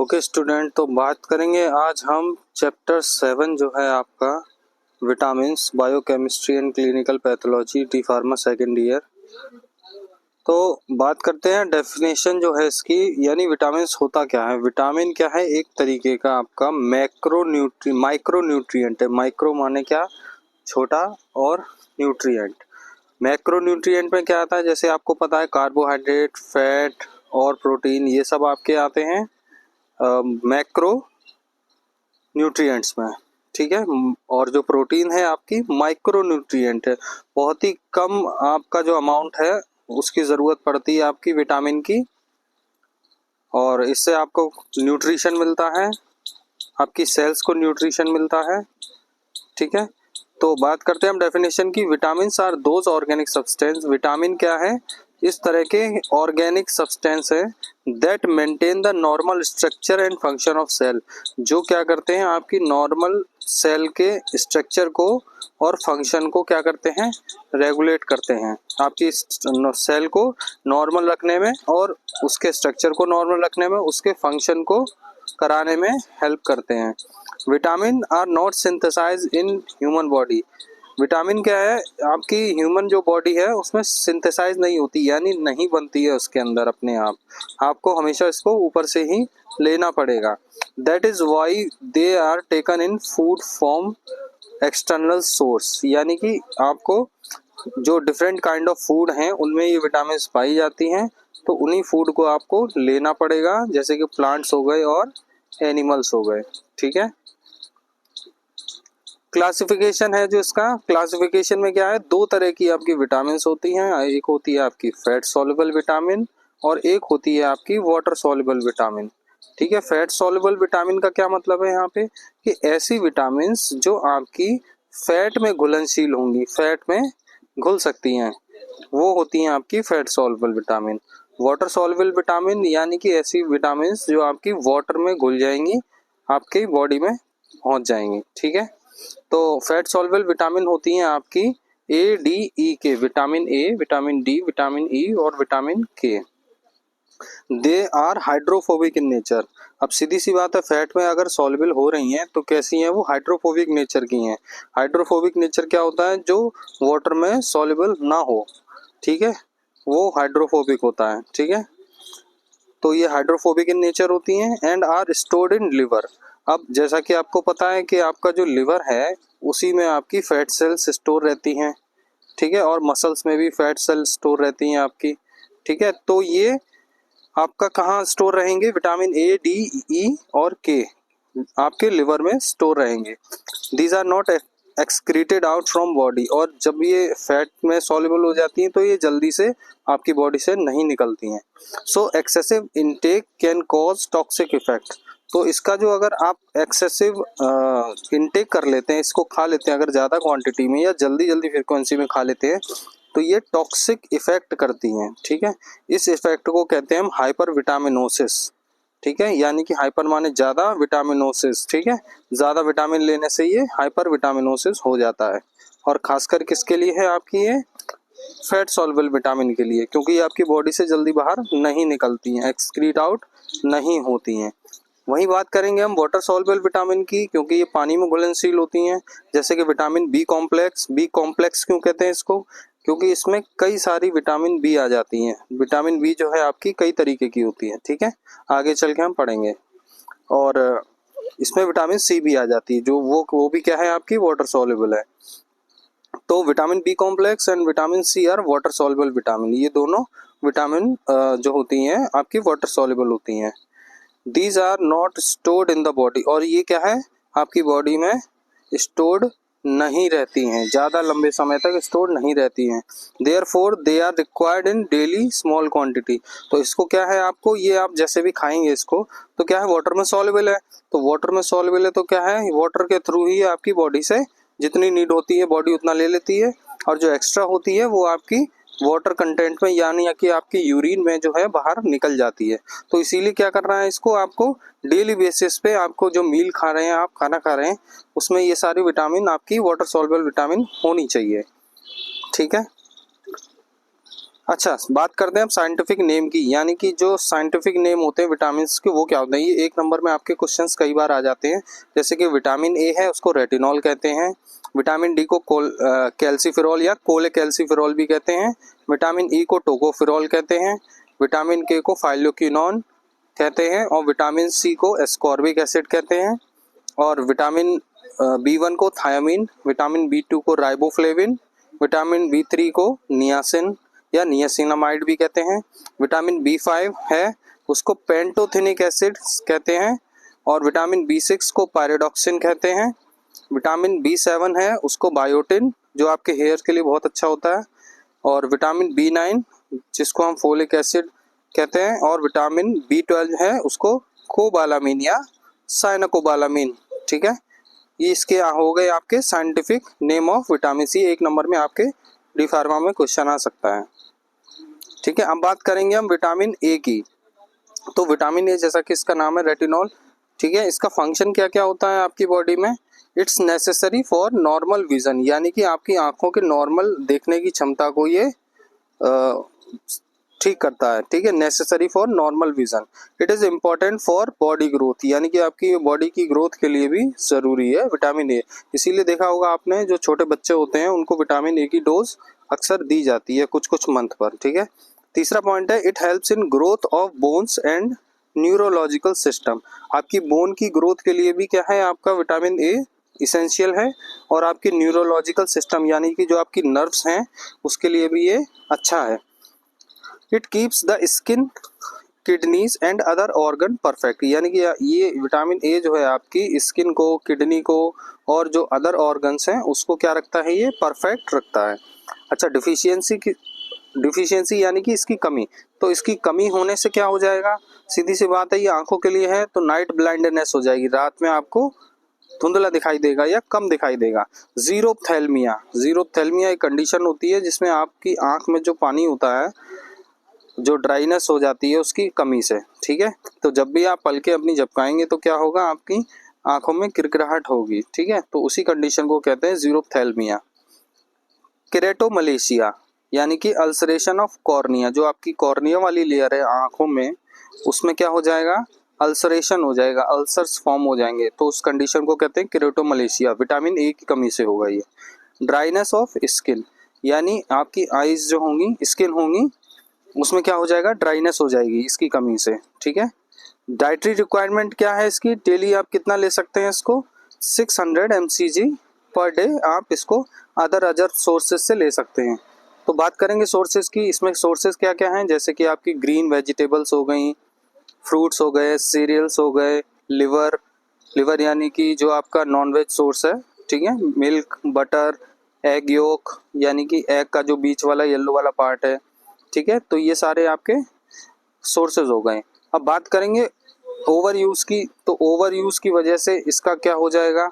Okay student, तो बात करेंगे आज हम चैप्टर 7 जो है आपका vitamins, biochemistry and clinical pathology, D pharma second year. तो बात करते हैं डेफिनेशन जो है इसकी, यानी विटामिन्स होता क्या है। विटामिन क्या है? एक तरीके का आपका माइक्रो न्यूट्रिएंट है। माइक्रो माने क्या? छोटा, और न्यूट्रिएंट। मैक्रो न्यूट्रिएंट में क्या आता है? जैसे आपको पता है कार्बोहाइड्रेट, फैट और प्रोटीन, ये सब आपके आते हैं मैक्रो न्यूट्रिएंट्स में, ठीक है। और जो प्रोटीन है आपकी माइक्रो न्यूट्रिएंट है। बहुत ही कम आपका जो अमाउंट है उसकी ज़रूरत पड़ती है आपकी विटामिन की, और इससे आपको न्यूट्रिशन मिलता है, आपकी सेल्स को न्यूट्रिशन मिलता है, ठीक है। तो बात करते हैं हम डेफिनेशन की। Vitamins are those organic substance. Vitamin क्या है? इस तरह के ऑर्गेनिक सब्सटेंस है that maintain the normal structure and function of cell, जो क्या करते हैं आपकी नॉर्मल सेल के स्ट्रक्चर को और फंक्शन को क्या करते हैं? रेगुलेट करते हैं। आपकी सेल को नॉर्मल रखने में और उसके स्ट्रक्चर को नॉर्मल रखने में, उसके फंक्शन को कराने में हेल्प करते हैं। Vitamin are not synthesize in human body. Vitamin क्या है? आपकी ह्यूमन जो बॉडी है उसमें सिंथेसाइज नहीं होती, यानी नहीं बनती है उसके अंदर अपने आप। आपको हमेशा इसको ऊपर से ही लेना पड़ेगा। That is why they are taken in food from external source, यानी कि आपको जो डिफरेंट काइंड ऑफ फूड हैं उनमें ये विटामिन पाई जाती हैं, तो उन्हीं फूड को आपको लेना पड़ेगा, जैसे कि प्लांट्स हो गए और एनिमल्स हो गए, ठीक है। क्लासिफिकेशन है जो इसका, क्लासिफिकेशन में क्या है? दो तरह की आपकी विटामिन्स होती हैं। एक होती है आपकी फैट सॉल्युबल विटामिन और एक होती है आपकी वाटर सॉल्युबल विटामिन, ठीक है। फैट सॉल्युबल विटामिन का क्या मतलब है यहाँ पे? कि ऐसी विटामिन्स जो आपकी फैट में घुलनशील होंगी, फैट में घुल सकती हैं, वो होती हैं आपकी fat soluble vitamin. Water soluble vitamin यानी कि ऐसी विटामिन्स जो आपकी वाटर में घुल जाएंगी, आपकी बॉडी में पहुंच जाएंगी, ठीक है। तो फैट सॉल्युबल विटामिन होती हैं आपकी ए, D, E K. Vitamin A, vitamin D, vitamin E और vitamin K. They are hydrophobic in nature. अब सीधी सी बात है, फैट में अगर सॉल्युबल हो रही हैं तो कैसी हैं? वो हाइड्रोफोबिक नेचर की हैं। हाइड्रोफोबिक नेचर क्या होता है? जो वाटर में सॉल्युबल ना हो, ठीक है, वो हाइड्रोफोबिक होता है, ठीक है। तो ये हाइड्रोफोबिक इन नेचर होती हैं and are stored in liver. अब जैसा कि आपको पता है कि आपका जो लिवर है उसी में आपकी फैट सेल्स स्टोर रहती हैं, ठीक है, और मसल्स में भी फैट सेल्स स्टोर रहती हैं आपकी, ठीक है। तो ये आपका कहाँ स्टोर रहेंगे? विटामिन ए, डी, ई और के आपके लिवर में स्टोर रहेंगे। These are not excreted out from body, और जब ये फैट में सॉल्युबल हो जाती हैं तो ये जल्दी से आपकी बॉडी से नहीं निकलती हैं। सो excessive intake can cause toxic effect. तो इसका जो अगर आप एक्सेसिव इनटेक कर लेते हैं, इसको खा लेते हैं अगर ज़्यादा क्वांटिटी में या जल्दी जल्दी फ्रिक्वेंसी में खा लेते हैं, तो ये टॉक्सिक इफेक्ट करती हैं, ठीक है। इस इफेक्ट को कहते हैं हम हाइपर विटामिनोसिस, ठीक है। यानी कि हाइपर माने ज़्यादा, विटामिनोसिस, ठीक है। ज़्यादा विटामिन लेने से ये हाइपर विटामिनोसिस हो जाता है। और खासकर किसके लिए है आपकी ये? फैट सॉल्युबल विटामिन के लिए, क्योंकि ये आपकी बॉडी से जल्दी बाहर नहीं निकलती हैं, एक्सक्रीट आउट नहीं होती हैं। वहीं बात करेंगे हम वाटर सॉल्युबल विटामिन की, क्योंकि ये पानी में घुलनशील होती हैं, जैसे कि vitamin B complex. B complex क्यों कहते हैं इसको? क्योंकि इसमें कई सारी विटामिन बी आ जाती हैं। विटामिन बी जो है आपकी कई तरीके की होती है, ठीक है, आगे चल के हम पढ़ेंगे। और इसमें विटामिन सी भी आ जाती है, जो वो भी क्या है आपकी? वाटर सॉल्युबल है। तो vitamin B complex and vitamin C are water soluble vitamin. ये दोनों विटामिन जो होती हैं आपकी वाटर सॉल्युबल होती हैं। These are not stored in the body, और ये क्या है? आपकी बॉडी में स्टोर्ड नहीं रहती हैं, ज़्यादा लंबे समय तक स्टोर नहीं रहती हैं। Therefore they are required in daily small quantity. तो इसको क्या है आपको, ये आप जैसे भी खाएंगे इसको, तो क्या है? वाटर में सॉल्युबल है। तो वाटर में सॉल्युबल है तो क्या है? वाटर के थ्रू ही आपकी बॉडी से जितनी नीड होती है बॉडी उतना ले लेती है, और जो एक्स्ट्रा होती है वो आपकी वाटर कंटेंट में, यानी कि आपकी यूरिन में जो है बाहर निकल जाती है। तो इसीलिए क्या करना है इसको, आपको डेली बेसिस पे आपको जो मील खा रहे हैं, आप खाना खा रहे हैं, उसमें ये सारी विटामिन आपकी वाटर सॉल्युबल विटामिन होनी चाहिए, ठीक है। अच्छा, बात करते हैं अब साइंटिफिक नेम की, यानी कि जो साइंटिफिक नेम होते हैं विटामिन के वो क्या होते हैं। ये एक नंबर में आपके क्वेश्चंस कई बार आ जाते हैं। जैसे कि विटामिन ए है उसको रेटिनॉल कहते हैं, विटामिन डी को कैल्सीफेरॉल या कोलेकैल्सीफेरॉल भी कहते हैं, विटामिन ई को टोकोफेरॉल कहते हैं, विटामिन के को फाइलोक्विनोन कहते हैं और विटामिन सी को एस्कॉर्बिक एसिड कहते हैं, और विटामिन बी1 को थायामीन, विटामिन बी2 को राइबोफ्लेविन, विटामिन बी3 को नियासिन या नियासिनामाइड भी कहते हैं, विटामिन बी5 है उसको पेंटोथेनिक एसिड कहते हैं, और विटामिन बी6 को पायरोडॉक्सिन कहते हैं, विटामिन बी7 है उसको बायोटिन जो आपके हेयर के लिए बहुत अच्छा होता है, और विटामिन बी9 जिसको हम फोलिक एसिड कहते हैं, और विटामिन बी12 है उसको कोबालामीन या साइनोकोबालामीन। ठीक है, ये इसके हो गए आपके scientific name of vitamin C. एक नंबर में आपके डी फार्मा में क्वेश्चन आ सकता है। ठीक है, अब बात करेंगे हम विटामिन ए की। तो विटामिन ए जैसा कि इसका नाम है रेटिनॉल, ठीक है, इसका फंक्शन क्या क्या होता है आपकी बॉडी में। It's necessary for normal vision, यानी कि आपकी आंखों के नॉर्मल देखने की क्षमता को ये ठीक करता है। ठीक है, necessary for normal vision. It is important for body growth, यानी कि आपकी बॉडी की ग्रोथ के लिए भी ज़रूरी है विटामिन ए। इसीलिए देखा होगा आपने जो छोटे बच्चे होते हैं उनको विटामिन ए की डोज अक्सर दी जाती है कुछ कुछ मंथ पर। ठीक है, तीसरा पॉइंट है it helps in growth of bones and neurological system. आपकी बोन की ग्रोथ के लिए भी क्या है आपका विटामिन ए इसेंशियल है, और आपकी न्यूरोलॉजिकल सिस्टम यानी कि जो आपकी नर्व्स हैं उसके लिए भी ये अच्छा है। It keeps the skin kidneys and other organ perfect, यानी कि ये विटामिन ए जो है आपकी स्किन को, किडनी को और जो अदर ऑर्गन्स हैं उसको क्या रखता है, ये परफेक्ट रखता है। अच्छा, डिफिशियंसी यानी कि इसकी कमी, तो इसकी कमी होने से क्या हो जाएगा, सीधी सी बात है ये आंखों के लिए है तो नाइट ब्लाइंडनेस हो जाएगी, रात में आपको धुंधला दिखाई देगा या कम दिखाई देगा। जीरोप्थेल्मिया एक कंडीशन होती है जिसमें आपकी आंख में जो पानी होता है, जो ड्राइनेस हो जाती है उसकी कमी से। ठीक है, तो जब भी आप पलकें अपनी झपकाएंगे तो क्या होगा, आपकी आंखों में किरकिराहट होगी। ठीक है, तो उसी कंडीशन को कहते हैं जीरोप्थेल्मिया। केरेटोमलेशिया यानी कि अल्सरेशन ऑफ कॉर्निया, जो आपकी कॉर्निया वाली लेयर है आंखों में उसमें क्या हो जाएगा, अल्सरेशन हो जाएगा, अल्सर्स फॉर्म हो जाएंगे, तो उस कंडीशन को कहते हैं केरेटोमलेशिया। विटामिन ए की कमी से होगा ये। ड्राइनेस ऑफ स्किन, यानी आपकी आईज जो होंगी, स्किन होंगी, उसमें क्या हो जाएगा, ड्राइनेस हो जाएगी इसकी कमी से। ठीक है, डाइटरी रिक्वायरमेंट क्या है इसकी, डेली आप कितना ले सकते हैं इसको, 600 mcg पर डे आप इसको अदर सोर्सेज से ले सकते हैं। तो बात करेंगे सोर्सेज की, इसमें सोर्सेज क्या क्या हैं, जैसे कि आपकी ग्रीन वेजिटेबल्स हो गई, फ्रूट्स हो गए, सीरियल्स हो गए, लिवर यानी कि जो आपका नॉनवेज सोर्स है। ठीक है, मिल्क, बटर, एग योक यानी कि एग का जो बीच वाला येलो वाला पार्ट है। ठीक है, तो ये सारे आपके सोर्सेज हो गए। अब बात करेंगे ओवर यूज़ की, तो ओवर यूज़ की वजह से इसका क्या हो जाएगा,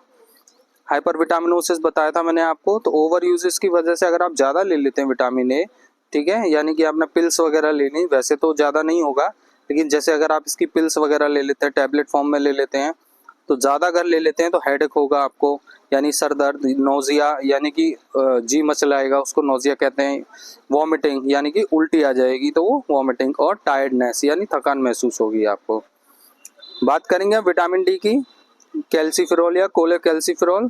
हाइपर विटामिनोसिस बताया था मैंने आपको। तो ओवर यूजेस की वजह से अगर आप ज़्यादा ले लेते हैं विटामिन ए, ठीक है, यानी कि आपने पिल्स वगैरह लेनी, वैसे तो ज़्यादा नहीं होगा, लेकिन जैसे अगर आप इसकी पिल्स वगैरह ले लेते हैं, टैबलेट फॉर्म में ले लेते हैं, तो ज़्यादा अगर ले लेते हैं तो हेडेक होगा आपको, यानी सर दर्द, नोजिया यानी कि जी मचलाएगा, उसको नोजिया कहते हैं, वॉमिटिंग यानी कि उल्टी आ जाएगी तो वो वॉमिटिंग, और टायर्डनेस यानी थकान महसूस होगी आपको। बात करेंगे अब विटामिन डी की, कैल्सीफेरॉल या कोलेकैल्सीफेरॉल।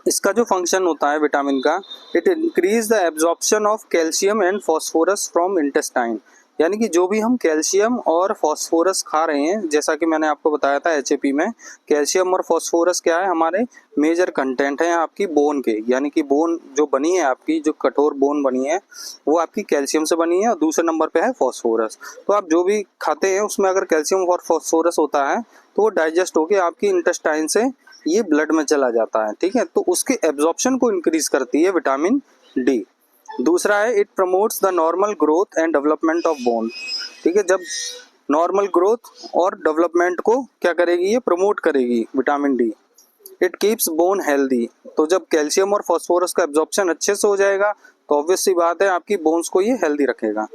इसका जो फंक्शन होता है विटामिन का, it increase the absorption of calcium and phosphorus from intestine, यानी कि जो भी हम कैल्शियम और फॉस्फोरस खा रहे हैं, जैसा कि मैंने आपको बताया था एचएपी में, कैल्शियम और फॉस्फोरस क्या है, हमारे मेजर कंटेंट है आपकी बोन के, यानी कि बोन जो बनी है आपकी, जो कठोर बोन बनी है वो आपकी कैल्शियम से बनी है, और दूसरे नंबर पे है फॉस्फोरस। तो आप जो भी खाते हैं उसमें अगर कैल्शियम और फॉस्फोरस होता है तो वो डाइजेस्ट होकर आपकी इंटेस्टाइन से ये ब्लड में चला जाता है। ठीक है, तो उसके एब्जॉर्प्शन को इंक्रीज करती है विटामिन डी। दूसरा है it promotes the normal growth and development of bone. ठीक है, जब नॉर्मल ग्रोथ और डेवलपमेंट को क्या करेगी, ये प्रमोट करेगी vitamin D. It keeps bone healthy, तो जब कैल्शियम और फॉस्फोरस का एब्जॉर्प्शन अच्छे से हो जाएगा तो ऑब्वियस सी बात है आपकी बोन्स को ये हेल्दी रखेगा।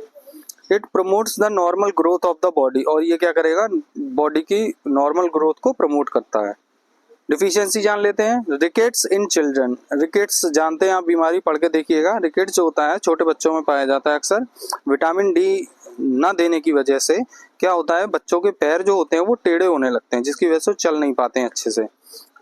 It promotes the normal growth of the body, और ये क्या करेगा, बॉडी की नॉर्मल ग्रोथ को प्रमोट करता है। डिफिशियंसी जान लेते हैं। रिकेट्स इन चिल्ड्रन, रिकेट्स जानते हैं आप, बीमारी पढ़ के देखिएगा। रिकेट्स जो होता है छोटे बच्चों में पाया जाता है अक्सर। विटामिन डी ना देने की वजह से क्या होता है, बच्चों के पैर जो होते हैं वो टेढ़े होने लगते हैं, जिसकी वजह से चल नहीं पाते हैं अच्छे से।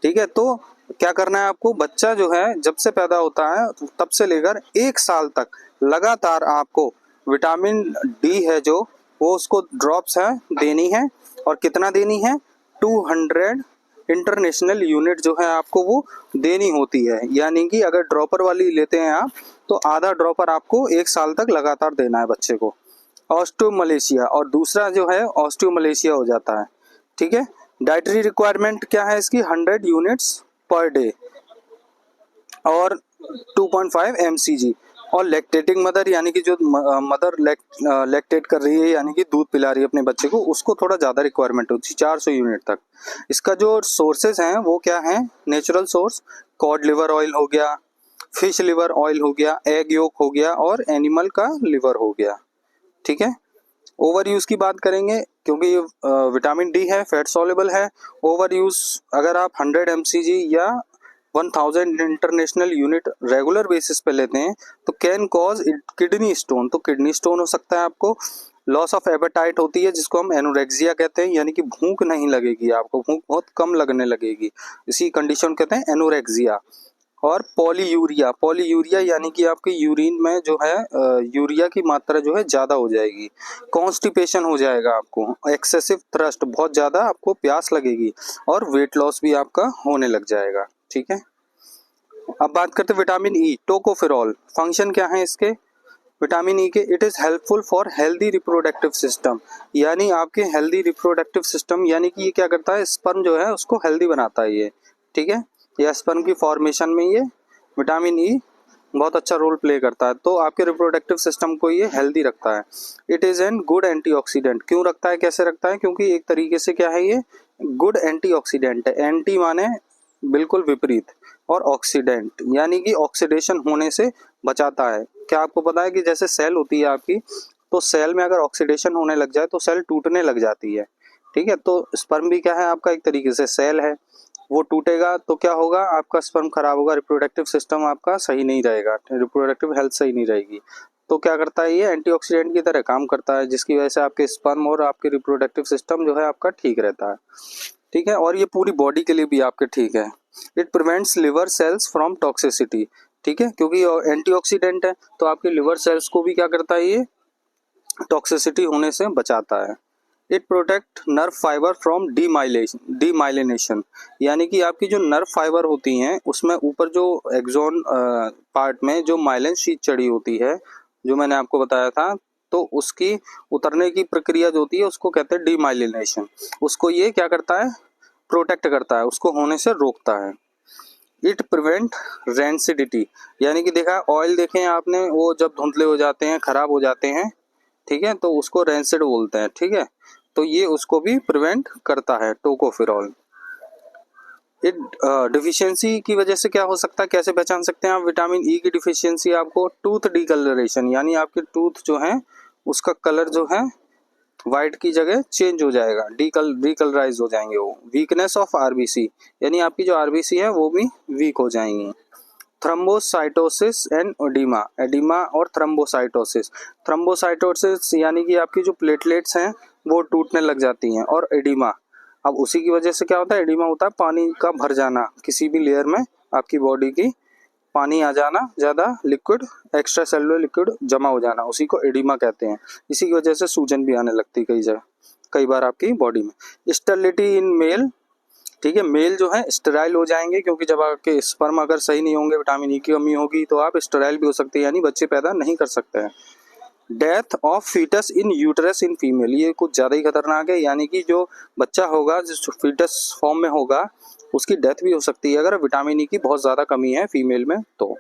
ठीक है, तो क्या करना है आपको, बच्चा जो है जब से पैदा होता है तब से लेकर 1 साल तक लगातार आपको विटामिन डी है जो वो उसको ड्रॉप्स है देनी है। और कितना देनी है, 200 इंटरनेशनल यूनिट जो है आपको वो देनी होती है। यानी कि अगर ड्रॉपर वाली लेते हैं आप तो आधा ड्रॉपर आपको 1 साल तक लगातार देना है बच्चे को। ऑस्टियोमलेशिया, और दूसरा जो है ऑस्टियोमलेशिया हो जाता है। ठीक है, डाइटरी रिक्वायरमेंट क्या है इसकी, 100 यूनिट्स पर डे और 2.5 mcg। और लैक्टेटिंग मदर यानी कि जो मदर लैक्टेट कर रही है यानी कि दूध पिला रही है अपने बच्चे को, उसको थोड़ा ज़्यादा रिक्वायरमेंट होती है, 400 यूनिट तक। इसका जो सोर्सेज हैं वो क्या हैं, natural source, cod liver oil हो गया, फिश लिवर ऑयल हो गया, एग योक हो गया और एनिमल का लिवर हो गया। ठीक है, ओवर यूज की बात करेंगे क्योंकि ये विटामिन डी है, फैट सॉल्युबल है। ओवर यूज अगर आप 100 mcg या 1000 इंटरनेशनल यूनिट रेगुलर बेसिस पे लेते हैं तो कैन कॉज किडनी स्टोन, तो किडनी स्टोन हो सकता है आपको। लॉस ऑफ एपेटाइट होती है जिसको हम एनोरेक्सिया कहते हैं, यानी कि भूख नहीं लगेगी आपको, भूख बहुत कम लगने लगेगी, इसी कंडीशन कहते हैं एनोरेक्सिया। और पॉलीयूरिया, पॉलीयूरिया यानी कि आपके यूरिन में जो है यूरिया की मात्रा जो है ज़्यादा हो जाएगी। कॉन्स्टिपेशन हो जाएगा आपको, एक्सेसिव थ्रस्ट, बहुत ज़्यादा आपको प्यास लगेगी और वेट लॉस भी आपका होने लग जाएगा। ठीक है, अब बात करते हैं विटामिन ई, टोकोफेरॉल। फंक्शन क्या है इसके विटामिन ई के, it is helpful for healthy reproductive system, यानी आपके हेल्दी रिप्रोडक्टिव सिस्टम, यानी कि ये क्या करता है, स्पर्म जो है उसको हेल्दी बनाता है ये। ठीक है, या स्पर्म की फॉर्मेशन में ये विटामिन ई बहुत अच्छा रोल प्ले करता है, तो आपके रिप्रोडक्टिव सिस्टम को ये हेल्दी रखता है। It is an good antioxidant, क्यों रखता है, कैसे रखता है, क्योंकि एक तरीके से क्या है, ये गुड एंटीऑक्सीडेंट है। एंटी माने बिल्कुल विपरीत, और ऑक्सीडेंट यानी कि ऑक्सीडेशन होने से बचाता है। क्या आपको पता है कि जैसे सेल होती है आपकी, तो सेल में अगर ऑक्सीडेशन होने लग जाए तो सेल टूटने लग जाती है। ठीक है, तो स्पर्म भी क्या है आपका, एक तरीके से सेल है, वो टूटेगा तो क्या होगा, आपका स्पर्म खराब होगा, रिप्रोडक्टिव सिस्टम आपका सही नहीं रहेगा, रिप्रोडक्टिव हेल्थ सही नहीं रहेगी। तो क्या करता है, ये एंटीऑक्सीडेंट की तरह काम करता है, जिसकी वजह से आपके स्पर्म और आपके रिप्रोडक्टिव सिस्टम जो है आपका ठीक रहता है। ठीक है, और ये पूरी बॉडी के लिए भी आपके ठीक है। It prevents liver cells from toxicity. ठीक है, क्योंकि एंटीऑक्सीडेंट है तो आपके लिवर सेल्स को भी क्या करता है, ये टॉक्सिसिटी होने से बचाता है। It protect nerve fibre from demyelination, यानी कि आपकी जो नर्व फाइबर होती हैं उसमें ऊपर जो एक्सोन पार्ट में जो माइलिन शीट चढ़ी होती है, जो मैंने आपको बताया था, तो उसकी उतरने की प्रक्रिया जो होती है उसको कहते हैं डीमाइलिनेशन। उसको ये क्या करता है, प्रोटेक्ट करता है, उसको होने से रोकता है। इट प्रिवेंट रेंसिडिटी, यानी कि देखा ऑयल देखें आपने, वो जब धुंधले हो जाते हैं, खराब हो जाते हैं, ठीक है, तो उसको रेंसिड बोलते हैं। ठीक है, तो ये उसको भी प्रिवेंट करता है टोकोफेरॉल। इट डिफिशियंसी की वजह से क्या हो सकता है, कैसे पहचान सकते हैं आप विटामिन ई की डिफिशियंसी, आपको टूथ डिकलरेशन, यानी आपके टूथ जो है उसका कलर जो है वाइट की जगह चेंज हो जाएगा, डिकलराइज हो जाएंगे वो। वीकनेस ऑफ आरबीसी, यानी आपकी जो आरबीसी है वो भी वीक हो जाएंगी। थ्रोम्बोसाइटोसिस एंड एडिमा, एडिमा और थ्रोम्बोसाइटोसिस। थ्रोम्बोसाइटोसिस यानी कि आपकी जो प्लेटलेट्स हैं वो टूटने लग जाती हैं, और एडिमा, अब उसी की वजह से क्या होता है, एडिमा होता है पानी का भर जाना, किसी भी लेयर में आपकी बॉडी की पानी आ जाना, ज़्यादा लिक्विड, एक्स्ट्रा सेलुलर लिक्विड जमा हो जाना, उसी को एडिमा कहते हैं। इसी की वजह से सूजन भी आने लगती है कई बार आपकी बॉडी में। स्टेरिलिटी इन मेल, ठीक है, मेल जो है स्टेराइल हो जाएंगे, क्योंकि जब आपके स्पर्म अगर सही नहीं होंगे, विटामिन ई की कमी होगी, तो आप स्टेराइल भी हो सकते हैं, यानी बच्चे पैदा नहीं कर सकते हैं। Death of foetus in uterus in female, ये कुछ ज़्यादा ही खतरनाक है, यानी कि जो बच्चा होगा जिस फीटस फॉर्म में होगा उसकी डेथ भी हो सकती है अगर विटामिन ई की बहुत ज़्यादा कमी है फीमेल में। तो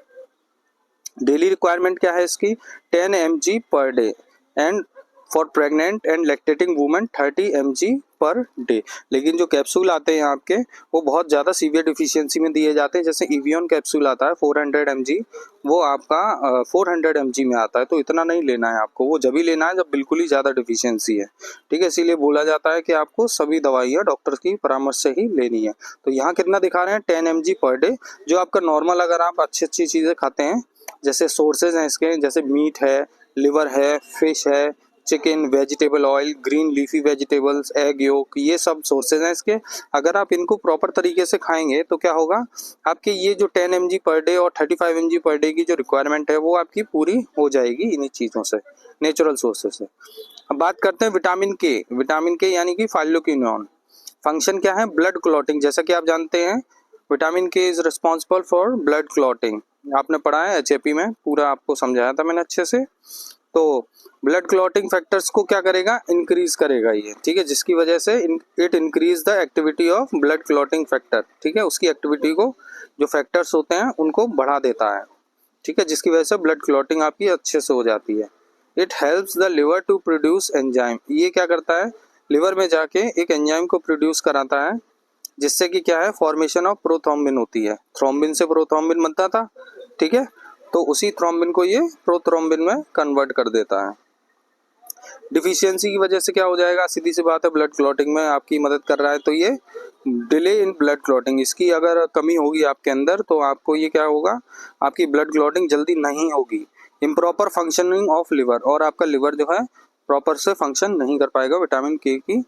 डेली रिक्वायरमेंट क्या है इसकी, 10 mg per day, and for pregnant and lactating women 30 mg per day. लेकिन जो कैप्सूल आते हैं आपके वो बहुत ज़्यादा सीवियर डिफिशियंसी में दिए जाते हैं। जैसे इवियन कैप्सूल आता है 400 mg, वो आपका 400 mg में आता है, तो इतना नहीं लेना है आपको, वो जब ही लेना है जब बिल्कुल ही ज़्यादा डिफिशियंसी है। ठीक है, इसीलिए बोला जाता है कि आपको सभी दवाइयाँ डॉक्टर की परामर्श से ही लेनी है। तो यहाँ कितना दिखा रहे हैं 10 mg पर डे, जो आपका नॉर्मल अगर आप अच्छी अच्छी चीज़ें खाते हैं, जैसे सोर्सेज हैं इसके, जैसे मीट है, लिवर है, फिश है, chicken, vegetable oil, green leafy vegetables, egg yolk, ये सब सोर्सेज हैं इसके। अगर आप इनको प्रॉपर तरीके से खाएंगे तो क्या होगा, आपके ये जो 10 mg पर डे और 35 mg पर डे की जो रिक्वायरमेंट है वो आपकी पूरी हो जाएगी इन्हीं चीज़ों से, नेचुरल सोर्सेज से। अब बात करते हैं विटामिन के। विटामिन के यानी कि फाइलोक्विनोन, फंक्शन क्या है, ब्लड क्लॉटिंग। जैसा कि आप जानते हैं विटामिन के is responsible for blood clotting, आपने पढ़ा है HAP में, पूरा आपको समझाया था मैंने अच्छे से। तो ब्लड क्लॉटिंग फैक्टर्स को क्या करेगा, इंक्रीज करेगा ये, ठीक है, जिसकी वजह से it increase the activity of blood clotting factor. ठीक है, उसकी एक्टिविटी को, जो फैक्टर्स होते हैं उनको बढ़ा देता है। ठीक है, जिसकी वजह से ब्लड क्लॉटिंग आपकी अच्छे से हो जाती है। It helps the liver to produce enzyme, ये क्या करता है, लिवर में जाके एक एंजाइम को प्रोड्यूस कराता है, जिससे कि क्या है, फॉर्मेशन ऑफ प्रोथ्रोम्बिन होती है। थ्रोम्बिन से प्रोथ्रोम्बिन बनता था, ठीक है, तो उसी थ्रोम्बिन को ये प्रोथ्रोम्बिन में कन्वर्ट कर देता है। डिफिशियंसी की वजह से क्या हो जाएगा, सीधी सी बात है, ब्लड क्लॉटिंग में आपकी मदद कर रहा है, तो ये डिले इन ब्लड क्लॉटिंग, इसकी अगर कमी होगी आपके अंदर तो आपको ये क्या होगा, आपकी ब्लड क्लॉटिंग जल्दी नहीं होगी। इम्प्रॉपर फंक्शनिंग ऑफ लिवर, और आपका लिवर जो है प्रॉपर से फंक्शन नहीं कर पाएगा विटामिन के की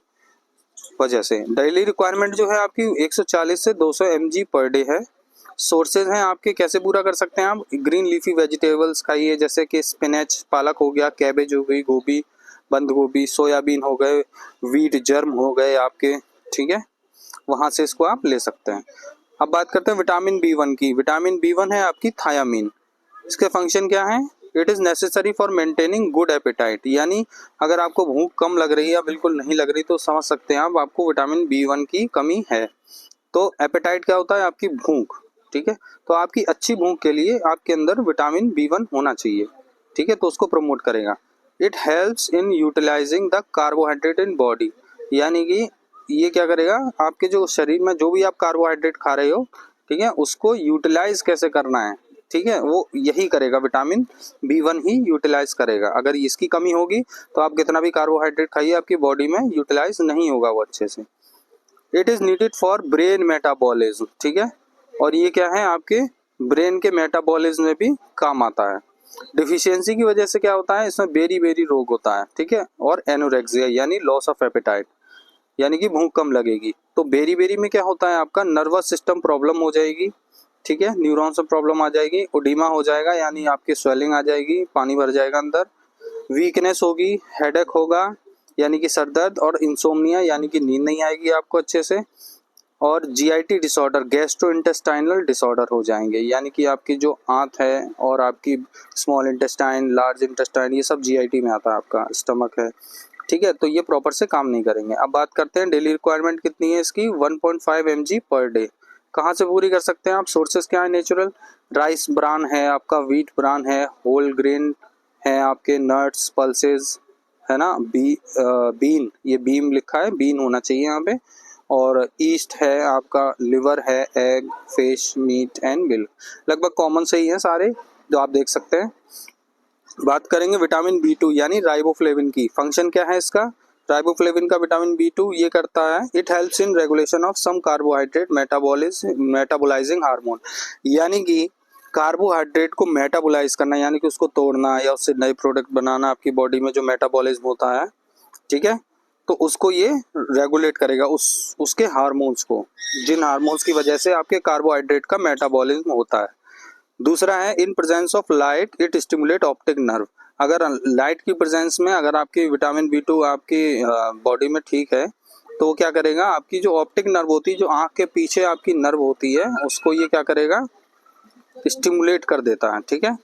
वजह से। डेली रिक्वायरमेंट जो है आपकी 140 से 200 mg पर डे है। सोर्सेज हैं आपके, कैसे पूरा कर सकते हैं आप, ग्रीन लीफी वेजिटेबल्स खाइए, जैसे कि स्पिनच, पालक हो गया, कैबेज हो गई, गोभी, बंद गोभी, सोयाबीन हो गए, वीट जर्म हो गए आपके, ठीक है, वहाँ से इसको आप ले सकते हैं। अब बात करते हैं विटामिन B1 की। विटामिन B1 है आपकी थायामीन, इसके फंक्शन क्या है, it is necessary for maintaining good appetite, यानी अगर आपको भूख कम लग रही है या बिल्कुल नहीं लग रही तो समझ सकते हैं आप, आपको विटामिन B1 की कमी है। तो एपेटाइट क्या होता है, आपकी भूख, ठीक है, तो आपकी अच्छी भूख के लिए आपके अंदर विटामिन B1 होना चाहिए, ठीक है, तो उसको प्रमोट करेगा। It helps in utilising the carbohydrate in body, यानी कि ये क्या करेगा, आपके जो शरीर में जो भी आप कार्बोहाइड्रेट खा रहे हो, ठीक है, उसको यूटिलाइज कैसे करना है, ठीक है, वो यही करेगा, विटामिन B1 ही यूटिलाइज करेगा। अगर इसकी कमी होगी तो आप कितना भी कार्बोहाइड्रेट खाइए आपकी बॉडी में यूटिलाइज नहीं होगा वो अच्छे से। It is needed for brain metabolism, ठीक है, और ये क्या है, आपके ब्रेन के मेटाबॉलिज्म में भी काम आता है। डिफिशियंसी की वजह से क्या होता है, इसमें बेरी बेरी रोग होता है, ठीक है, और एनोरेक्सिया यानी लॉस ऑफ एपेटाइट, यानी कि भूख कम लगेगी। तो बेरी बेरी में क्या होता है, आपका नर्वस सिस्टम प्रॉब्लम हो जाएगी, ठीक है, न्यूरॉन से प्रॉब्लम आ जाएगी, ओडिमा हो जाएगा यानी आपकी स्वेलिंग आ जाएगी, पानी भर जाएगा अंदर, वीकनेस होगी, हेडेक होगा यानी कि सर दर्द, और इंसोम्निया यानी कि नींद नहीं आएगी आपको अच्छे से, और GIT disorder, gastro intestinal disorder हो जाएंगे, यानी कि आपकी जो आंत है और आपकी स्मॉल इंटेस्टाइन, लार्ज इंटेस्टाइन, ये सब GIT में आता है, आपका स्टमक है, ठीक है, तो ये प्रॉपर से काम नहीं करेंगे। अब बात करते हैं डेली रिक्वायरमेंट कितनी है इसकी, 1.5 mg पर डे। कहाँ से पूरी कर सकते हैं आप, सोर्सेज क्या है, नेचुरल राइस ब्रान है आपका, व्हीट ब्रान है, होल ग्रेन है आपके, नट्स, पल्सेस है ना, बीन, ये बीम लिखा है, बीन होना चाहिए यहाँ पे, और ईस्ट है आपका, लिवर है, egg, fish, meat and milk, लगभग कॉमन से ही है सारे जो आप देख सकते हैं। बात करेंगे विटामिन B2 यानी राइबोफ्लेविन की, फंक्शन क्या है इसका, राइबोफ्लेविन का विटामिन B2 ये करता है, it helps in regulation of some carbohydrate metabolising hormone, यानी कि कार्बोहाइड्रेट को मेटाबोलाइज करना, यानी कि उसको तोड़ना या उससे नए प्रोडक्ट बनाना, आपकी बॉडी में जो मेटाबॉलिज्म होता है, ठीक है, तो उसको ये रेगुलेट करेगा, उसके हार्मोन्स को, जिन हार्मोन्स की वजह से आपके कार्बोहाइड्रेट का मेटाबॉलिज्म होता है। दूसरा है in presence of light it stimulate optic nerve, अगर लाइट की प्रेजेंस में अगर आपकी विटामिन B2 आपकी बॉडी में ठीक है तो क्या करेगा, आपकी जो ऑप्टिक नर्व होती है, जो आँख के पीछे आपकी नर्व होती है, उसको ये क्या करेगा, स्टिमुलेट कर देता है, ठीक है।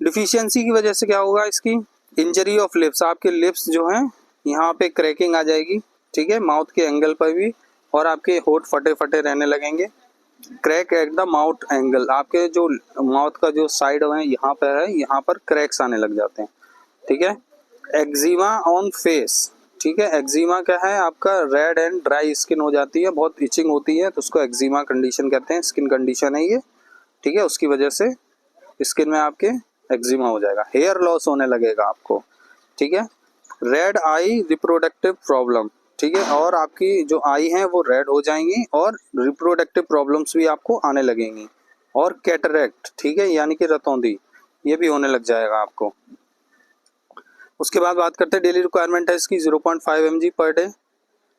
डिफिशियंसी की वजह से क्या होगा, इसकी इंजरी ऑफ लिप्स, आपके लिप्स जो हैं यहाँ पे क्रैकिंग आ जाएगी, ठीक है, माउथ के एंगल पर भी, और आपके होठ फटे फटे रहने लगेंगे, crack at the mouth angle, आपके जो माउथ का जो साइड है यहाँ पे है, यहाँ पर क्रैक्स आने लग जाते हैं, ठीक है। एक्जिमा ऑन फेस, ठीक है। एक्जिमा क्या है आपका, रेड एंड ड्राई स्किन हो जाती है, बहुत इचिंग होती है, तो उसको एक्जिमा कंडीशन कहते हैं, स्किन कंडीशन है ये, ठीक है। उसकी वजह से स्किन में आपके एक्जिमा हो जाएगा। हेयर लॉस होने लगेगा आपको, ठीक है। रेड आई रिप्रोडक्टिव प्रॉब्लम, ठीक है, और आपकी जो आई है वो रेड हो जाएंगी और रिप्रोडक्टिव प्रॉब्लम्स भी आपको आने लगेंगी। और कैटरेक्ट, ठीक है, यानी कि रतौंधी, ये भी होने लग जाएगा आपको। उसके बाद बात करते हैं डेली रिक्वायरमेंट है इसकी 0.5 mg पर डे।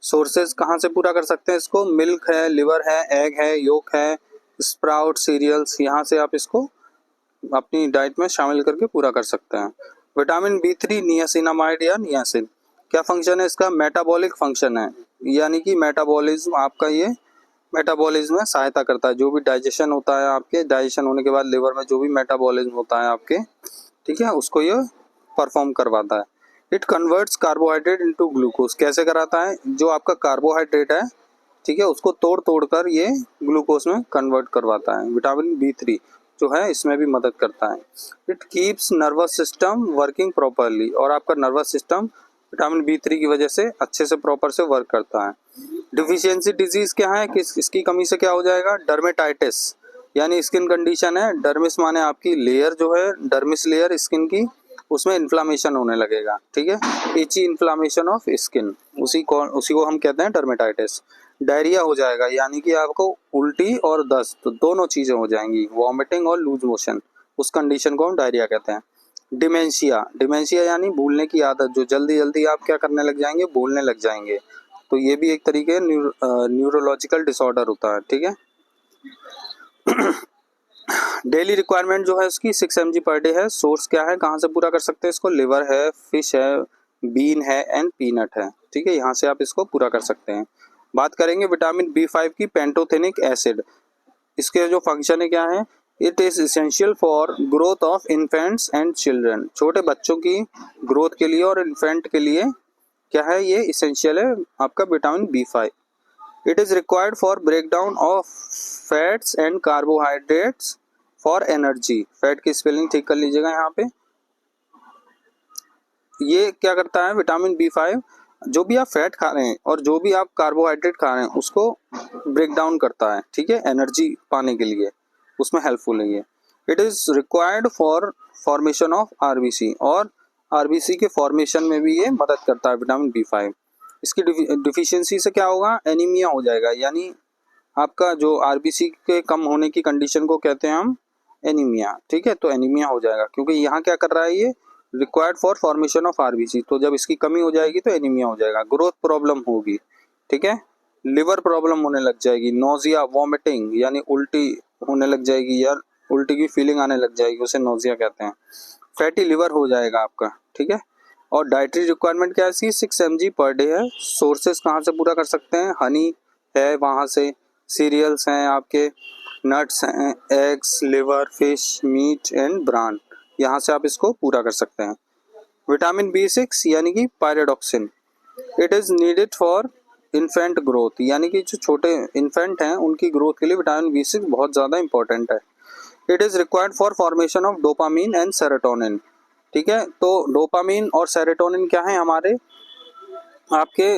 सोर्सेज कहाँ से पूरा कर सकते हैं इसको, मिल्क है, लिवर है, एग है, योक है, स्प्राउट, सीरियल्स, यहाँ से आप इसको अपनी डाइट में शामिल करके पूरा कर सकते हैं। विटामिन B3 नियासिनामाइड या नियासिन, क्या फंक्शन है इसका, मेटाबॉलिक फंक्शन है, यानी कि मेटाबॉलिज्म आपका ये मेटाबॉलिज्म में सहायता करता है। जो भी डाइजेशन होता है आपके, डाइजेशन होने के बाद लिवर में जो भी मेटाबॉलिज्म होता है आपके, ठीक है, उसको ये परफॉर्म करवाता है। It converts carbohydrate into glucose, कैसे कराता है, जो आपका कार्बोहाइड्रेट है, ठीक है, उसको तोड़ तोड़ कर ये ग्लूकोज में कन्वर्ट करवाता है। विटामिन B3 जो है इसमें भी मदद करता है। It keeps nervous system working properly, और आपका नर्वस सिस्टम विटामिन B3 की वजह से अच्छे से प्रॉपर से वर्क करता है। डिफिशियंसी डिजीज क्या है, किस इसकी कमी से क्या हो जाएगा, डर्मेटाइटिस, यानी स्किन कंडीशन है, डर्मिस माने आपकी लेयर जो है, डर्मिस लेयर स्किन की, उसमें इन्फ्लामेशन होने लगेगा, ठीक है, इची इन्फ्लामेशन ऑफ स्किन, उसी को हम कहते हैं डर्मेटाइटिस। डायरिया हो जाएगा, यानी कि आपको उल्टी और दस्त, तो दोनों चीज़ें हो जाएंगी, वॉमिटिंग और लूज मोशन, उस कंडीशन को हम डायरिया कहते हैं। डिमेंशिया, डिमेंशिया यानी भूलने की आदत, जो जल्दी जल्दी आप क्या करने लग जाएंगे, भूलने लग जाएंगे, तो ये भी एक तरीके न्यूरोलॉजिकल डिसऑर्डर होता है, ठीक है। डेली रिक्वायरमेंट जो है उसकी 6 mg पर डे है। सोर्स क्या है, कहाँ से पूरा कर सकते हैं इसको, लिवर है, फिश है, बीन है एंड पीनट है, ठीक है, यहाँ से आप इसको पूरा कर सकते हैं। बात करेंगे विटामिन B5 की, पेंटोथेनिक एसिड, इसके जो फंक्शन है क्या है, it is essential for growth of infants and children, छोटे बच्चों की ग्रोथ के लिए और इन्फेंट के लिए क्या है, ये इसेंशियल है आपका vitamin B5। It is required for breakdown of fats and carbohydrates for energy, fat की स्पेलिंग ठीक कर लीजिएगा यहाँ पे। ये क्या करता है विटामिन B5, जो भी आप फैट खा रहे हैं और जो भी आप कार्बोहाइड्रेट खा रहे हैं उसको ब्रेक डाउन करता है, ठीक है, एनर्जी पाने के लिए, उसमें हेल्पफुल है ये। It is required for formation of RBC, और RBC के फॉर्मेशन में भी ये मदद करता है विटामिन B5। इसकी डिफिशियंसी से क्या होगा, एनीमिया हो जाएगा, यानी आपका जो RBC के कम होने की कंडीशन को कहते हैं हम एनीमिया, ठीक है, तो एनीमिया हो जाएगा, क्योंकि यहाँ क्या कर रहा है ये, required for formation of RBC, तो जब इसकी कमी हो जाएगी तो एनीमिया हो जाएगा। ग्रोथ प्रॉब्लम होगी, ठीक है, लिवर प्रॉब्लम होने लग जाएगी, नोजिया, वॉमिटिंग, यानी उल्टी होने लग जाएगी, या उल्टी की फीलिंग आने लग जाएगी, उसे नोजिया कहते हैं। फैटी लिवर हो जाएगा आपका, ठीक है। और डाइटरी रिक्वायरमेंट क्या है इसकी, 6 mg पर डे है। सोर्सेज कहाँ से पूरा कर सकते हैं, हनी है वहाँ से, सीरियल्स हैं आपके, नट्स हैं, eggs, liver, fish, meat and bran, यहाँ से आप इसको पूरा कर सकते हैं। विटामिन B6 यानी कि pyridoxine, it is needed for infant growth, यानी कि जो छोटे इन्फेंट हैं उनकी ग्रोथ के लिए विटामिन B6 बहुत ज़्यादा इंपॉर्टेंट है। It is required for formation of dopamine and serotonin, ठीक है, तो डोपामीन और सेरोटोनिन क्या है, हमारे आपके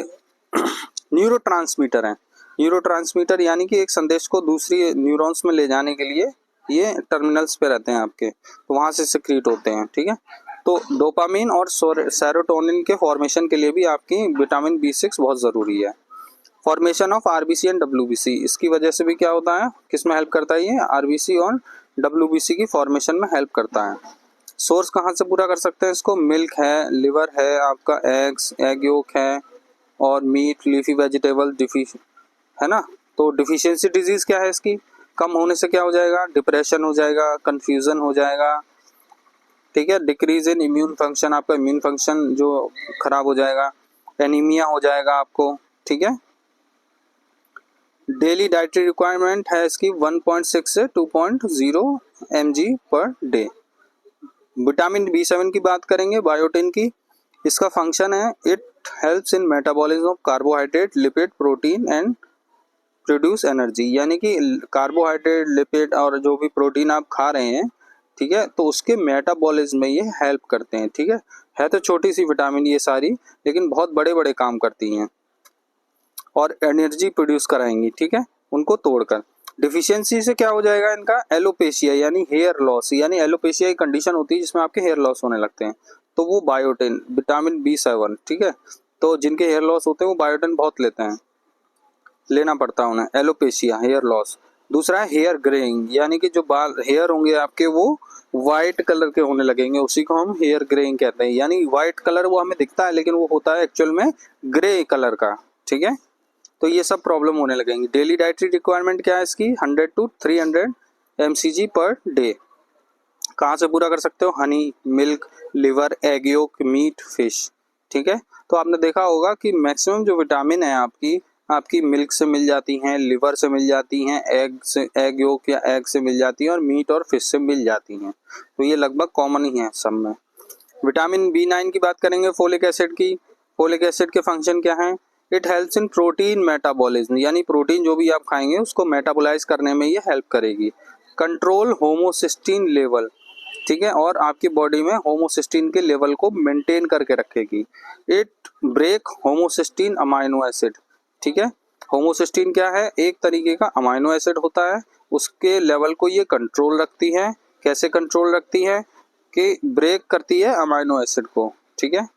न्यूरोट्रांसमीटर हैं। न्यूरोट्रांसमीटर यानी कि एक संदेश को दूसरी न्यूरॉन्स में ले जाने के लिए ये टर्मिनल्स पे रहते हैं आपके, तो वहाँ से सिक्रीट होते हैं, ठीक है। तो डोपामीन और सेरोटोनिन के फॉर्मेशन के लिए भी आपकी विटामिन B6 बहुत ज़रूरी है। Formation of RBC and WBC, इसकी वजह से भी क्या होता है, किस में हेल्प करता है ये, RBC और WBC की फॉर्मेशन में हेल्प करता है। सोर्स कहाँ से पूरा कर सकते हैं इसको, मिल्क है, लिवर है, आपका एग्स, एग योक है, और मीट, लीफी वेजिटेबल, है ना। तो डिफिशियंसी डिजीज क्या है इसकी, कम होने से क्या हो जाएगा, डिप्रेशन हो जाएगा, कंफ्यूजन हो जाएगा, ठीक है, डिक्रीज इन इम्यून फंक्शन, आपका इम्यून फंक्शन जो खराब हो जाएगा, एनीमिया हो जाएगा आपको, ठीक है। डेली डाइटरी रिक्वायरमेंट है इसकी 1.6 से 2.0 mg per day. Vitamin B7 की बात करेंगे, बायोटिन की, इसका फंक्शन है, it helps in metabolism of carbohydrate, lipid, protein and produce energy, यानी कि कार्बोहाइड्रेट, लिपिड और जो भी प्रोटीन आप खा रहे हैं, ठीक है, तो उसके मेटाबॉलिज्म में ये हेल्प करते हैं, ठीक है। है तो छोटी सी विटामिन ये सारी, लेकिन बहुत बड़े बड़े काम करती हैं और एनर्जी प्रोड्यूस कराएंगी, ठीक है, उनको तोड़कर। डिफिशियंसी से क्या हो जाएगा इनका, एलोपेशिया यानी हेयर लॉस, यानी एलोपेशिया एक कंडीशन होती है जिसमें आपके हेयर लॉस होने लगते हैं, तो वो बायोटिन विटामिन B7, ठीक है, तो जिनके हेयर लॉस होते हैं वो बायोटिन बहुत लेते हैं, लेना पड़ता है उन्हें, एलोपेशिया हेयर लॉस। दूसरा है हेयर ग्रेइंग, यानी कि जो बाल हेयर होंगे आपके वो वाइट कलर के होने लगेंगे, उसी को हम हेयर ग्रेइंग कहते हैं, यानी वाइट कलर वो हमें दिखता है लेकिन वो होता है एक्चुअल में ग्रे कलर का, ठीक है, तो ये सब प्रॉब्लम होने लगेंगी। डेली डाइटरी रिक्वायरमेंट क्या है इसकी, 100 to 300 mcg पर डे। कहाँ से पूरा कर सकते हो, honey, milk, liver, egg yolk, meat, fish, ठीक है। तो आपने देखा होगा कि मैक्सिमम जो विटामिन है आपकी मिल्क से मिल जाती हैं, लिवर से मिल जाती हैं, एग से, एग योक या एग से मिल जाती हैं, और मीट और फिश से मिल जाती हैं, तो ये लगभग कॉमन ही है सब में। विटामिन B9 की बात करेंगे, फोलिक एसिड की। फोलिक एसिड के फंक्शन क्या हैं, it helps in protein metabolism, यानी प्रोटीन जो भी आप खाएंगे उसको मेटाबोलाइज करने में ये हेल्प करेगी। कंट्रोल होमोसिस्टीन लेवल, ठीक है, और आपकी बॉडी में होमोसिस्टीन के लेवल को मेंटेन करके रखेगी। It break homocysteine amino acid, ठीक है, होमोसिस्टीन क्या है, एक तरीके का अमाइनो एसिड होता है, उसके लेवल को ये कंट्रोल रखती है। कैसे कंट्रोल रखती है, कि ब्रेक करती है अमाइनो एसिड को, ठीक है,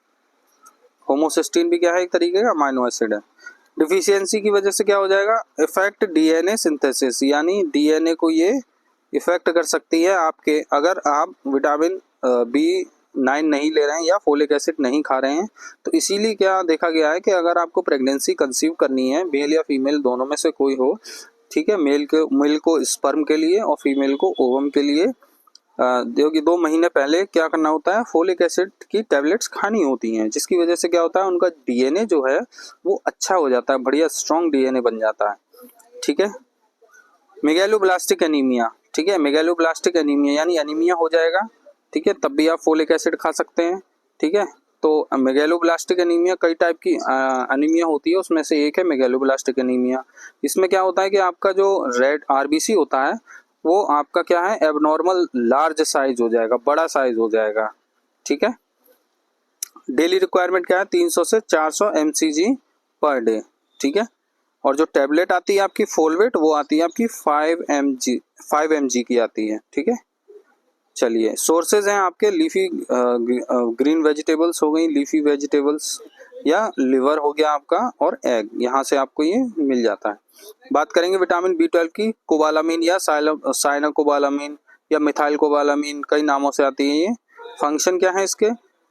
होमोसिस्टीन भी क्या है, एक तरीके का अमाइनो एसिड है। डिफिशियंसी की वजह से क्या हो जाएगा, इफेक्ट डीएनए सिंथेसिस, यानी डीएनए को ये इफेक्ट कर सकती है आपके, अगर आप विटामिन B9 नहीं ले रहे हैं या फोलिक एसिड नहीं खा रहे हैं। तो इसीलिए क्या देखा गया है कि अगर आपको प्रेगनेंसी कंसीव करनी है, मेल या फीमेल दोनों में से कोई हो, ठीक है, मेल को स्पर्म के लिए और फीमेल को ओवम के लिए, जो कि 2 महीने पहले क्या करना होता है, फोलिक एसिड की टैबलेट्स खानी होती हैं, जिसकी वजह से क्या होता है, उनका डीएनए जो है वो अच्छा हो जाता है, बढ़िया स्ट्रॉन्ग डीएनए बन जाता है, ठीक है। मेगैलोब्लास्टिक एनीमिया, ठीक है, मेगैलोब्लास्टिक एनीमिया यानी एनीमिया हो जाएगा, ठीक है, तब भी आप फोलिक एसिड खा सकते हैं, ठीक है। तो मेगैलोब्लास्टिक एनीमिया कई टाइप की एनीमिया होती है, उसमें से एक है मेगैलोब्लास्टिक एनीमिया। इसमें क्या होता है कि आपका जो रेड आरबीसी होता है वो आपका क्या है, एबनॉर्मल लार्ज साइज हो जाएगा, बड़ा साइज हो जाएगा, ठीक है। डेली रिक्वायरमेंट क्या है, 300 से 400 mcg पर डे, ठीक है। और जो टैबलेट आती है आपकी फोलवेट, वो आती है आपकी 5 mg की आती है, ठीक है। चलिए, सोर्सेज हैं आपके लीफी ग्रीन वेजिटेबल्स हो गई, लीफी वेजिटेबल्स, या लिवर हो गया आपका, और एग, यहाँ से आपको ये मिल जाता है। बात करेंगे विटामिन B12 की, कोबालामीन या साइनोकोबालामीन या मिथाइल कोबालामीन, कई नामों से आती है ये। फंक्शन क्या है इसके,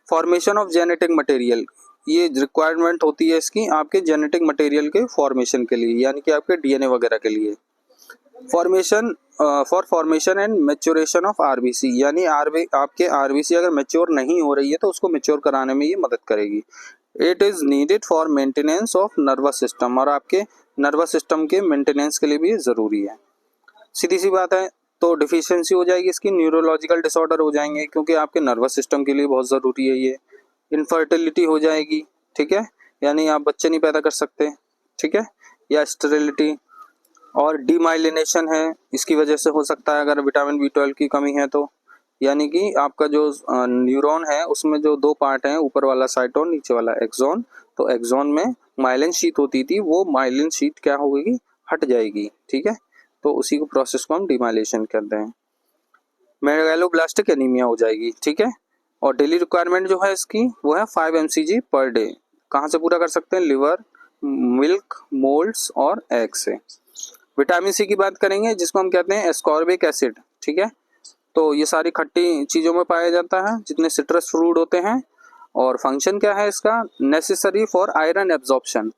फॉर्मेशन ऑफ जेनेटिक मटेरियल, ये रिक्वायरमेंट होती है इसकी आपके जेनेटिक मटेरियल के फॉर्मेशन के लिए, यानी कि आपके डीएनए वगैरह के लिए। Formation for formation and maturation of RBC, यानी आपके आरबीसी अगर मेच्योर नहीं हो रही है तो उसको मेच्योर कराने में ये मदद करेगी। It is needed for maintenance of nervous system, और आपके नर्वस सिस्टम के मेंटेनेंस के लिए भी ये ज़रूरी है। सीधी सी बात है, तो डिफिशियंसी हो जाएगी इसकी, न्यूरोलॉजिकल डिसऑर्डर हो जाएंगे, क्योंकि आपके नर्वस सिस्टम के लिए बहुत ज़रूरी है ये। इनफर्टिलिटी हो जाएगी, ठीक है, यानी आप बच्चे नहीं पैदा कर सकते, ठीक है, या स्टेरिलिटी। और डीमाइलिनेशन है, इसकी वजह से हो सकता है अगर विटामिन B12 की कमी है तो, यानी कि आपका जो न्यूरॉन है उसमें जो 2 पार्ट हैं, ऊपर वाला साइटोन, नीचे वाला एक्सॉन, तो एक्सॉन में माइलिन शीट होती थी, वो माइलिन शीट क्या होगी, हट जाएगी, ठीक है, तो उसी को प्रोसेस को हम डीमाइलेशन कहते हैं। मेगालोब्लास्टिक एनीमिया हो जाएगी, ठीक है। और डेली रिक्वायरमेंट जो है इसकी वो है 5 mcg पर डे। कहाँ से पूरा कर सकते हैं, लिवर, मिल्क, मोल्ड्स और एग से। विटामिन C की बात करेंगे, जिसको हम कहते हैं एस्कॉर्बिक एसिड, ठीक है, तो ये सारी खट्टी चीज़ों में पाया जाता है जितने सिट्रस फ्रूट होते हैं। और फंक्शन क्या है इसका, नेसेसरी फॉर आयरन एब्जॉर्प्शन,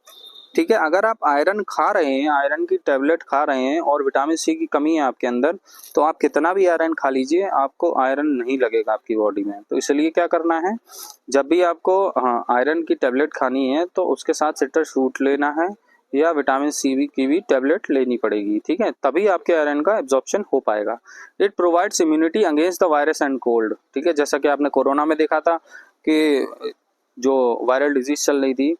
ठीक है। अगर आप आयरन खा रहे हैं, आयरन की टेबलेट खा रहे हैं और विटामिन C की कमी है आपके अंदर, तो आप कितना भी आयरन खा लीजिए आपको आयरन नहीं लगेगा आपकी बॉडी में। तो इसलिए क्या करना है, जब भी आपको आयरन की टेबलेट खानी है तो उसके साथ सिट्रस फ्रूट लेना है या विटामिन C की भी टेबलेट लेनी पड़ेगी, ठीक है, तभी आपके आयरन का एब्जॉर्प्शन हो पाएगा। It provides immunity against the virus and cold, ठीक है, जैसा कि आपने कोरोना में देखा था कि जो वायरल डिजीज चल रही थी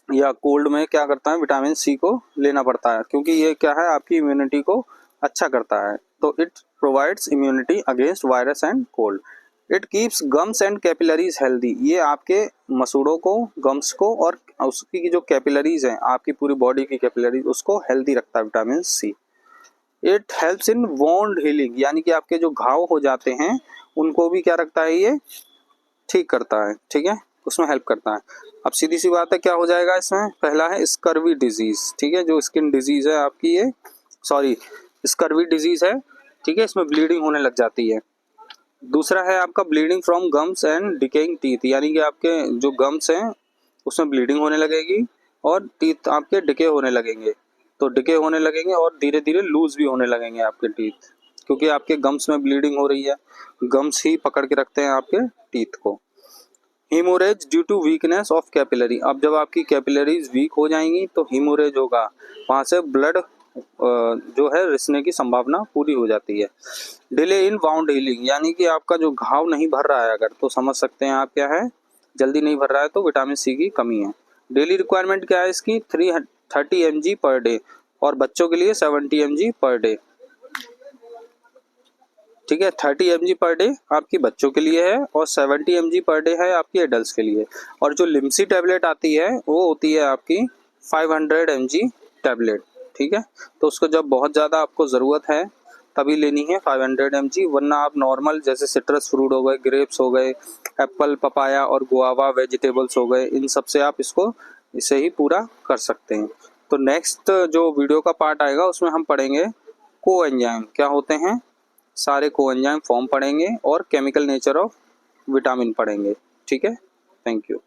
या कोल्ड में क्या करता है, विटामिन C को लेना पड़ता है, क्योंकि ये क्या है, आपकी इम्यूनिटी को अच्छा करता है। तो it provides immunity against virus and cold. It keeps gums and capillaries healthy, ये आपके मसूड़ों को, गम्स को और उसकी जो कैपिलरीज हैं, आपकी पूरी बॉडी की कैपिलरीज, उसको हेल्दी रखता है vitamin C. It helps in wound healing, यानी कि आपके जो घाव हो जाते हैं उनको भी क्या रखता है, ये ठीक करता है, ठीक है, उसमें हेल्प करता है। अब सीधी सी बात है, क्या हो जाएगा इसमें, पहला है स्कर्वी डिजीज, ठीक है, जो स्किन डिजीज है आपकी, ये सॉरी स्कर्वी डिजीज है, ठीक है, इसमें ब्लीडिंग होने लग जाती है। दूसरा है आपका bleeding from gums and decaying teeth, यानी कि आपके जो गम्स हैं उसमें ब्लीडिंग होने लगेगी और टीथ आपके डिके होने लगेंगे, तो डिके होने लगेंगे और धीरे धीरे लूज भी होने लगेंगे आपके टीथ, क्योंकि आपके गम्स में ब्लीडिंग हो रही है, गम्स ही पकड़ के रखते हैं आपके टीथ को। Haemorrhage due to weakness of capillary, अब जब आपकी कैपिलरीज वीक हो जाएंगी तो हीमोरेज होगा, वहाँ से ब्लड जो है रिसने की संभावना पूरी हो जाती है। डिले इन वाउंड हीलिंग, यानी कि आपका जो घाव नहीं भर रहा है अगर, तो समझ सकते हैं आप क्या है, जल्दी नहीं भर रहा है तो विटामिन सी की कमी है। डेली रिक्वायरमेंट क्या है इसकी, 330 mg पर डे, और बच्चों के लिए 70 mg पर डे, ठीक है, 30 mg पर डे आपकी बच्चों के लिए है और 70 mg पर डे है आपकी एडल्ट के लिए। और जो लिम्सी टैबलेट आती है वो होती है आपकी 500 mg टैबलेट, ठीक है, तो उसको जब बहुत ज़्यादा आपको ज़रूरत है तभी लेनी है 500 mg, वरना आप नॉर्मल जैसे सिट्रस फ्रूट हो गए, ग्रेप्स हो गए, एप्पल, पपाया और गुआवा वेजिटेबल्स हो गए, इन सब से आप इसको इसे ही पूरा कर सकते हैं। तो नेक्स्ट जो वीडियो का पार्ट आएगा उसमें हम पढ़ेंगे कोएंजाइम क्या होते हैं, सारे कोएंजाइम फॉर्म पढ़ेंगे और केमिकल नेचर ऑफ विटामिन पढ़ेंगे, ठीक है, थैंक यू।